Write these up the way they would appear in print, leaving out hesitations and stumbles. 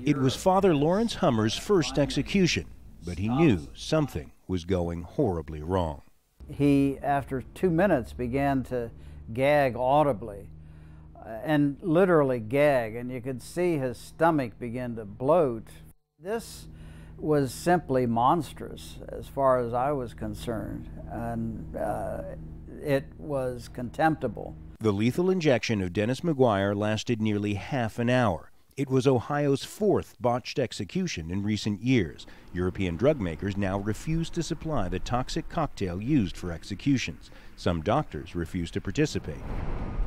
It was Father Lawrence Hummer's first execution, but he knew something was going horribly wrong. He, after 2 minutes, began to gag audibly, and literally gag, and you could see his stomach begin to bloat. This was simply monstrous as far as I was concerned, and it was contemptible. The lethal injection of Dennis McGuire lasted nearly half an hour. It was Ohio's fourth botched execution in recent years. European drug makers now refuse to supply the toxic cocktail used for executions. Some doctors refuse to participate.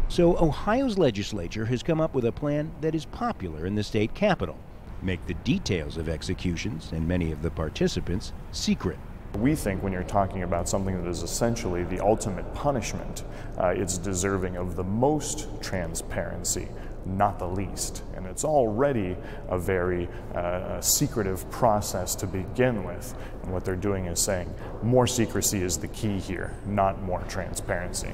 So Ohio's legislature has come up with a plan that is popular in the state capitol: make the details of executions and many of the participants secret. We think when you're talking about something that is essentially the ultimate punishment, it's deserving of the most transparency, not the least. And it's already a very secretive process to begin with. And what they're doing is saying more secrecy is the key here, not more transparency.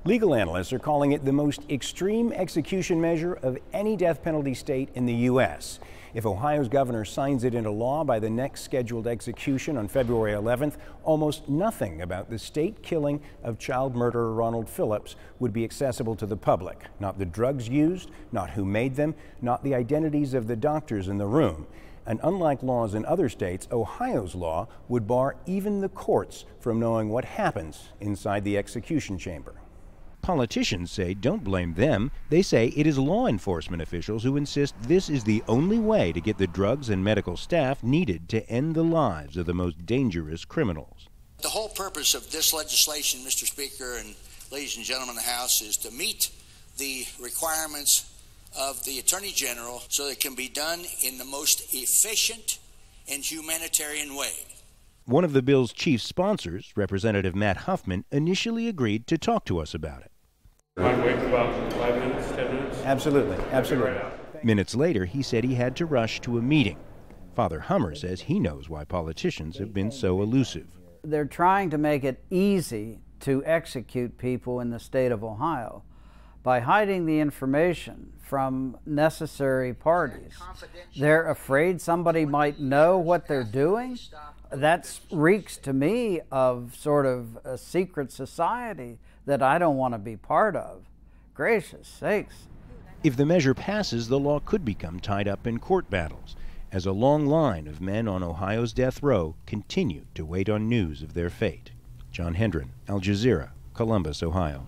Legal analysts are calling it the most extreme execution measure of any death penalty state in the U.S. If Ohio's governor signs it into law by the next scheduled execution on February 11th, almost nothing about the state killing of child murderer Ronald Phillips would be accessible to the public. Not the drugs used, not who made them, not the identities of the doctors in the room. And unlike laws in other states, Ohio's law would bar even the courts from knowing what happens inside the execution chamber. Politicians say don't blame them. They say it is law enforcement officials who insist this is the only way to get the drugs and medical staff needed to end the lives of the most dangerous criminals. The whole purpose of this legislation, Mr. Speaker and ladies and gentlemen of the House, is to meet the requirements of the Attorney General so that it can be done in the most efficient and humanitarian way. One of the bill's chief sponsors, Representative Matt Huffman, initially agreed to talk to us about it. Might wait about 5 minutes, 10 minutes? Absolutely, absolutely. Right. Minutes later, he said he had to rush to a meeting. Father Hummer says he knows why politicians have been so elusive. They're trying to make it easy to execute people in the state of Ohio by hiding the information from necessary parties. They're afraid somebody might know what they're doing. That reeks to me of sort of a secret society that I don't want to be part of. Gracious sakes. If the measure passes, the law could become tied up in court battles, as a long line of men on Ohio's death row continue to wait on news of their fate. John Hendren, Al Jazeera, Columbus, Ohio.